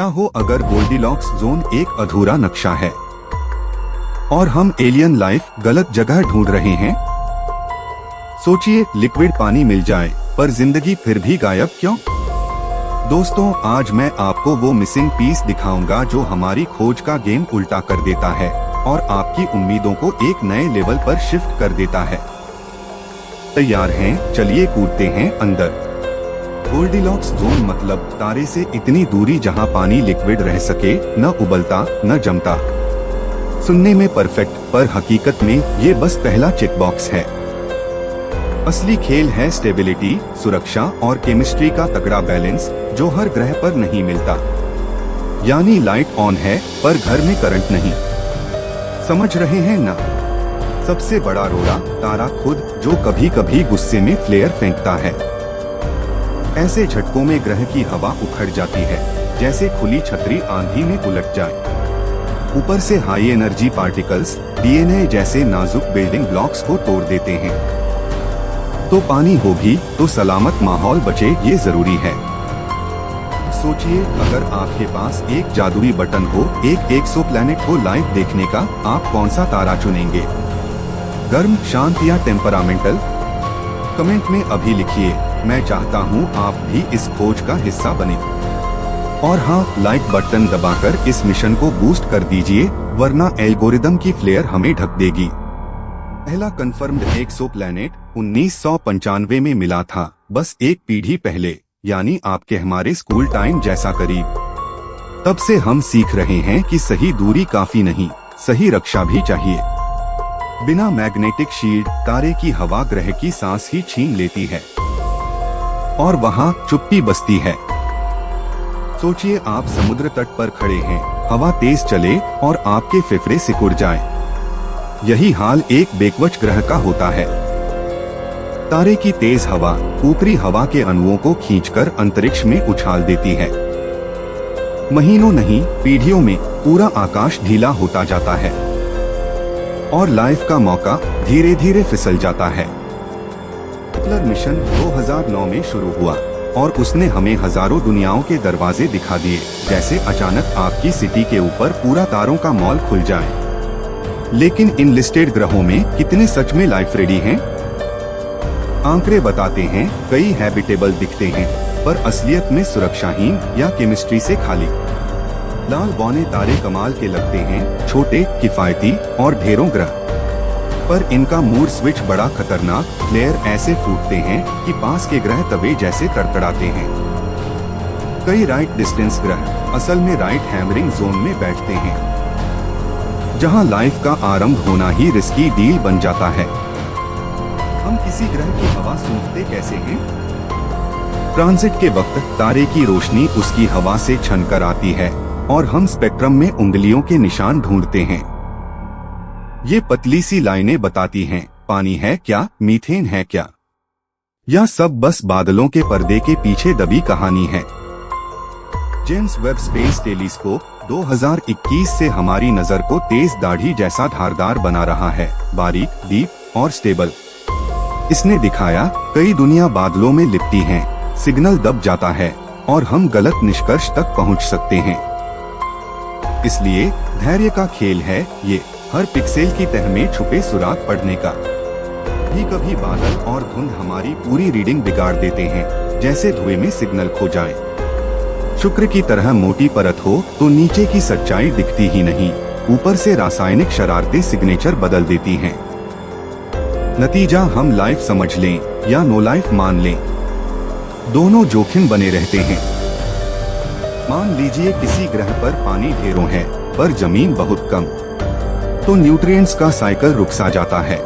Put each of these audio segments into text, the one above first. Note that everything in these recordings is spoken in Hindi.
क्या हो अगर गोल्डीलॉक्स जोन एक अधूरा नक्शा है और हम एलियन लाइफ गलत जगह ढूंढ रहे हैं। सोचिए, लिक्विड पानी मिल जाए पर जिंदगी फिर भी गायब क्यों? दोस्तों, आज मैं आपको वो मिसिंग पीस दिखाऊंगा जो हमारी खोज का गेम उल्टा कर देता है और आपकी उम्मीदों को एक नए लेवल पर शिफ्ट कर देता है। तैयार हैं? चलिए कूदते हैं अंदर। गोल्डीलॉक्स जोन मतलब तारे से इतनी दूरी जहां पानी लिक्विड रह सके, न उबलता न जमता। सुनने में परफेक्ट, पर हकीकत में ये बस पहला चेक बॉक्स है। असली खेल है स्टेबिलिटी, सुरक्षा और केमिस्ट्री का तगड़ा बैलेंस जो हर ग्रह पर नहीं मिलता। यानी लाइट ऑन है पर घर में करंट नहीं। समझ रहे हैं ना? सबसे बड़ा रोड़ा तारा खुद, जो कभी कभी गुस्से में फ्लेयर फेंकता है। ऐसे झटकों में ग्रह की हवा उखड़ जाती है, जैसे खुली छतरी आंधी में उलट जाए। ऊपर से हाई एनर्जी पार्टिकल्स डीएनए जैसे नाजुक बिल्डिंग ब्लॉक्स को तोड़ देते हैं। तो पानी हो भी तो सलामत माहौल बचे, ये जरूरी है। सोचिए, अगर आपके पास एक जादुई बटन हो एक एक्सोप्लैनेट को लाइव देखने का, आप कौन सा तारा चुनेंगे? गर्म, शांत या टेम्परामेंटल? कमेंट में अभी लिखिए। मैं चाहता हूँ आप भी इस खोज का हिस्सा बने। और हाँ, लाइक बटन दबाकर इस मिशन को बूस्ट कर दीजिए, वरना एल्गोरिदम की फ्लेयर हमें ढक देगी। पहला कंफर्म्ड एक्सोप्लैनेट 1995 में मिला था, बस एक पीढ़ी पहले, यानी आपके हमारे स्कूल टाइम जैसा करीब। तब से हम सीख रहे हैं कि सही दूरी काफी नहीं, सही रक्षा भी चाहिए। बिना मैग्नेटिक शील्ड तारे की हवा ग्रह की सांस ही छीन लेती है और वहाँ चुप्पी बसती है। सोचिए, आप समुद्र तट पर खड़े हैं, हवा तेज चले और आपके फेफड़े सिकुड़ जाएं। यही हाल एक बेकवच ग्रह का होता है। तारे की तेज हवा ऊपरी हवा के अणुओं को खींचकर अंतरिक्ष में उछाल देती है। महीनों नहीं, पीढ़ियों में पूरा आकाश ढीला होता जाता है और लाइफ का मौका धीरे धीरे फिसल जाता है। केपलर मिशन 2009 में शुरू हुआ और उसने हमें हजारों दुनियाओं के दरवाजे दिखा दिए, जैसे अचानक आपकी सिटी के ऊपर पूरा तारों का मॉल खुल जाए। लेकिन इन लिस्टेड ग्रहों में कितने सच में लाइफ रेडी हैं? आंकड़े बताते हैं कई हैबिटेबल दिखते हैं, पर असलियत में सुरक्षाहीन या केमिस्ट्री से खाली। लाल बौने तारे कमाल के लगते हैं, छोटे, किफायती और ढेरों ग्रह, पर इनका मूड स्विच बड़ा खतरनाक। फ्लेयर ऐसे फूटते हैं कि पास के ग्रह तवे जैसे तड़तड़ाते हैं। कई राइट डिस्टेंस ग्रह असल में राइट हैमरिंग जोन में बैठते हैं, जहां लाइफ का आरंभ होना ही रिस्की डील बन जाता है। हम किसी ग्रह की हवा सूंघते कैसे हैं? ट्रांजिट के वक्त तारे की रोशनी उसकी हवा से छनकर आती है और हम स्पेक्ट्रम में उंगलियों के निशान ढूंढते हैं। ये पतली सी लाइनें बताती हैं, पानी है क्या, मीथेन है क्या, या सब बस बादलों के पर्दे के पीछे दबी कहानी है। जेम्स वेब स्पेस टेलीस्कोप 2021 से हमारी नजर को तेज दाढ़ी जैसा धारदार बना रहा है, बारीक, डीप और स्टेबल। इसने दिखाया कई दुनिया बादलों में लिपटी हैं, सिग्नल दब जाता है और हम गलत निष्कर्ष तक पहुंच सकते हैं। इसलिए धैर्य का खेल है ये, हर पिक्सेल की तह में छुपे सुराग पढ़ने का। कभी बादल और धुंध हमारी पूरी रीडिंग बिगाड़ देते हैं, जैसे धुएं में सिग्नल खो जाए। शुक्र की तरह मोटी परत हो तो नीचे की सच्चाई दिखती ही नहीं, ऊपर से रासायनिक शरारतें सिग्नेचर बदल देती हैं। नतीजा, हम लाइफ समझ लें या नो लाइफ मान लें, दोनों जोखिम बने रहते हैं। मान लीजिए किसी ग्रह पर पानी ढेरों है पर जमीन बहुत कम, तो न्यूट्रिएंट्स का साइकिल रुक सा जाता है।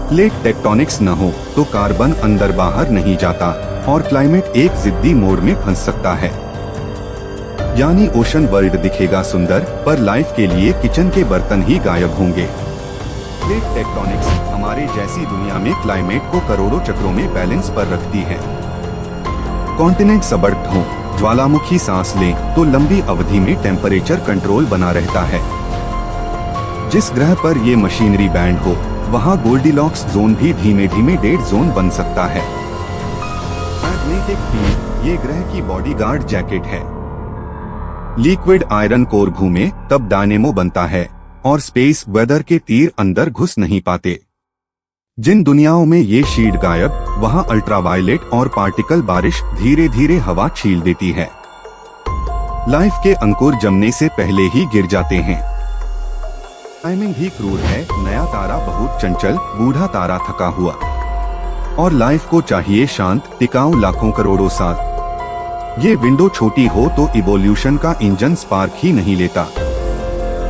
प्लेट टेक्टोनिक्स न हो तो कार्बन अंदर बाहर नहीं जाता और क्लाइमेट एक जिद्दी मोड़ में फंस सकता है। यानी ओशन वर्ल्ड दिखेगा सुंदर, पर लाइफ के लिए किचन के बर्तन ही गायब होंगे। प्लेट टेक्टोनिक्स हमारे जैसी दुनिया में क्लाइमेट को करोड़ों चक्रों में बैलेंस पर रखती है। कॉन्टिनेंट सबर्ट हो, ज्वालामुखी सांस लें तो लंबी अवधि में टेम्परेचर कंट्रोल बना रहता है। जिस ग्रह पर ये मशीनरी बैंड हो, वहाँ गोल्डीलॉक्स जोन भी धीमे धीमे डेड जोन बन सकता है। मैग्नेटिक फील्ड ये ग्रह की बॉडीगार्ड जैकेट है। लिक्विड आयरन कोर घूमे तब डायनेमो बनता है और स्पेस वेदर के तीर अंदर घुस नहीं पाते। जिन दुनियाओं में ये शीट गायब, वहाँ अल्ट्रावायलेट और पार्टिकल बारिश धीरे धीरे हवा छील देती है। लाइफ के अंकुर जमने से पहले ही गिर जाते हैं। टाइमिंग ही क्रूर है। नया तारा बहुत चंचल, बूढ़ा तारा थका हुआ, और लाइफ को चाहिए शांत टिकाऊ लाखों करोड़ों साल। ये विंडो छोटी हो तो इवोल्यूशन का इंजन स्पार्क ही नहीं लेता।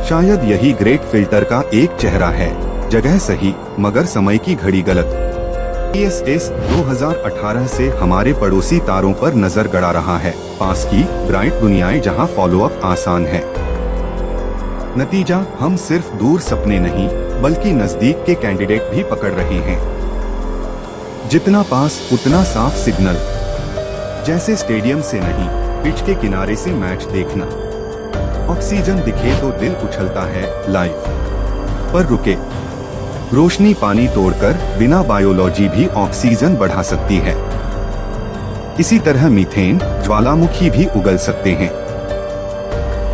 शायद यही ग्रेट फिल्टर का एक चेहरा है, जगह सही मगर समय की घड़ी गलत। ISS 2018 से हमारे पड़ोसी तारों पर नजर गड़ा रहा है, पास की ब्राइट दुनियाएं जहां फॉलोअप आसान है। नतीजा, हम सिर्फ दूर सपने नहीं बल्कि नजदीक के कैंडिडेट भी पकड़ रहे हैं। जितना पास उतना साफ सिग्नल, जैसे स्टेडियम से नहीं पिच के किनारे से मैच देखना। ऑक्सीजन दिखे तो दिल उछलता है, लाइफ पर रुके। रोशनी पानी तोड़कर बिना बायोलॉजी भी ऑक्सीजन बढ़ा सकती है। इसी तरह मीथेन, ज्वालामुखी भी उगल सकते हैं।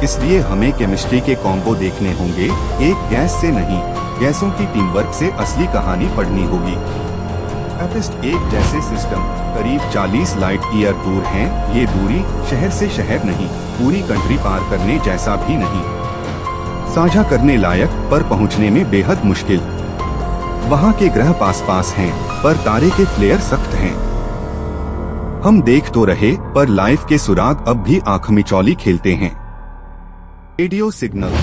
इसलिए हमें केमिस्ट्री के कॉम्बो देखने होंगे, एक गैस से नहीं, गैसों की टीमवर्क से असली कहानी पढ़नी होगी। एपिस्ट एक जैसे सिस्टम करीब 40 लाइट ईयर दूर हैं। ये दूरी शहर से शहर नहीं, पूरी कंट्री पार करने जैसा भी नहीं। साझा करने लायक पर पहुंचने में बेहद मुश्किल। वहाँ के ग्रह पास पास हैं, पर तारे के फ्लेयर सख्त हैं। हम देख तो रहे, पर लाइफ के सुराग अब भी आंख मिचौली खेलते हैं। रेडियो सिग्नल,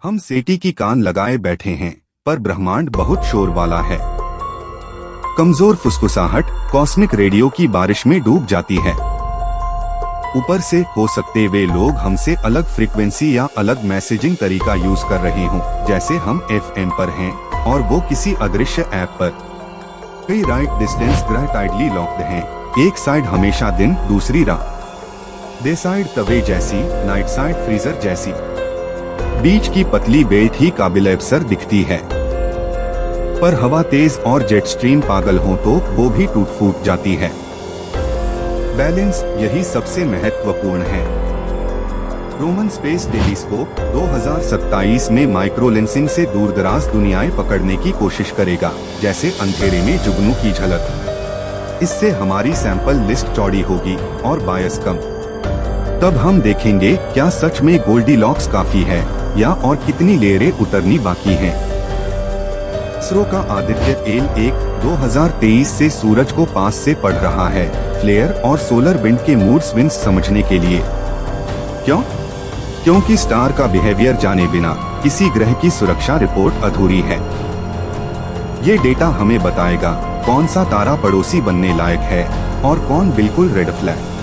हम सेटी की कान लगाए बैठे हैं, पर ब्रह्मांड बहुत शोर वाला है। कमजोर फुसफुसाहट कॉस्मिक रेडियो की बारिश में डूब जाती है। ऊपर से हो सकते वे लोग हमसे अलग फ्रीक्वेंसी या अलग मैसेजिंग तरीका यूज कर रहे हों, जैसे हम FM पर हैं और वो किसी अदृश्य ऐप पर। कई राइट डिस्टेंस ग्रह टाइडली लॉक्ड हैं, एक साइड हमेशा दिन, दूसरी रात। डे साइड तवे जैसी, नाइट साइड फ्रीजर जैसी। बीच की पतली बेल्ट ही काबिल अवसर दिखती है, पर हवा तेज और जेट स्ट्रीम पागल हो तो वो भी टूट फूट जाती है। बैलेंस यही सबसे महत्वपूर्ण है। रोमन स्पेस टेलीस्कोप 2027 में माइक्रो लेंसिंग से दूरदराज दुनियाएं पकड़ने की कोशिश करेगा, जैसे अंधेरे में जुगनू की झलक। इससे हमारी सैंपल लिस्ट चौड़ी होगी और बायस कम। तब हम देखेंगे क्या सच में गोल्डीलॉक्स काफी है या और कितनी लेयरें उतरनी बाकी हैं। इसरो का आदित्य L1 2023 से सूरज को पास से पढ़ रहा है, फ्लेयर और सोलर विंड के मूड स्विंग्स समझने के लिए। क्यों? क्योंकि स्टार का बिहेवियर जाने बिना किसी ग्रह की सुरक्षा रिपोर्ट अधूरी है। ये डेटा हमें बताएगा कौन सा तारा पड़ोसी बनने लायक है और कौन बिल्कुल रेड फ्लैग।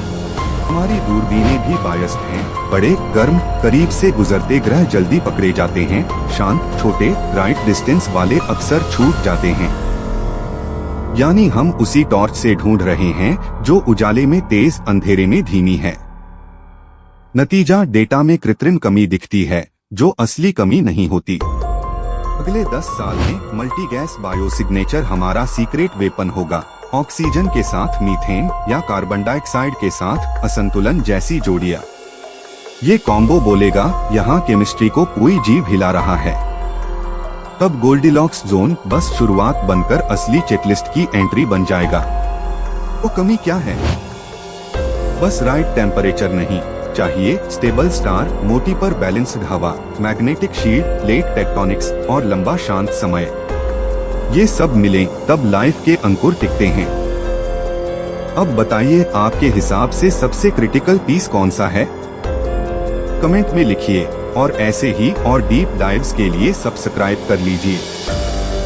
हमारी दूरबीनें भी बायस्ड हैं। बड़े गर्म करीब से गुजरते ग्रह जल्दी पकड़े जाते हैं, शांत छोटे राइट डिस्टेंस वाले अक्सर छूट जाते हैं। यानी हम उसी टॉर्च से ढूंढ रहे हैं जो उजाले में तेज, अंधेरे में धीमी है। नतीजा, डेटा में कृत्रिम कमी दिखती है जो असली कमी नहीं होती। अगले 10 साल में मल्टी गैस बायो सिग्नेचर हमारा सीक्रेट वेपन होगा। ऑक्सीजन के साथ मीथेन या कार्बन डाइऑक्साइड के साथ असंतुलन जैसी जोड़ियां। ये कॉम्बो बोलेगा यहाँ केमिस्ट्री को कोई जीव हिला रहा है। तब गोल्डीलॉक्स जोन बस शुरुआत बनकर असली चेकलिस्ट की एंट्री बन जाएगा। वो कमी क्या है? बस राइट टेम्परेचर नहीं चाहिए, स्टेबल स्टार, मोटी पर बैलेंस्ड हवा, मैग्नेटिक शील्ड, प्लेट टेक्टोनिक्स और लंबा शांत समय। ये सब मिले तब लाइफ के अंकुर टिकते हैं। अब बताइए आपके हिसाब से सबसे क्रिटिकल पीस कौन सा है? कमेंट में लिखिए और ऐसे ही और डीप डाइव्स के लिए सब्सक्राइब कर लीजिए।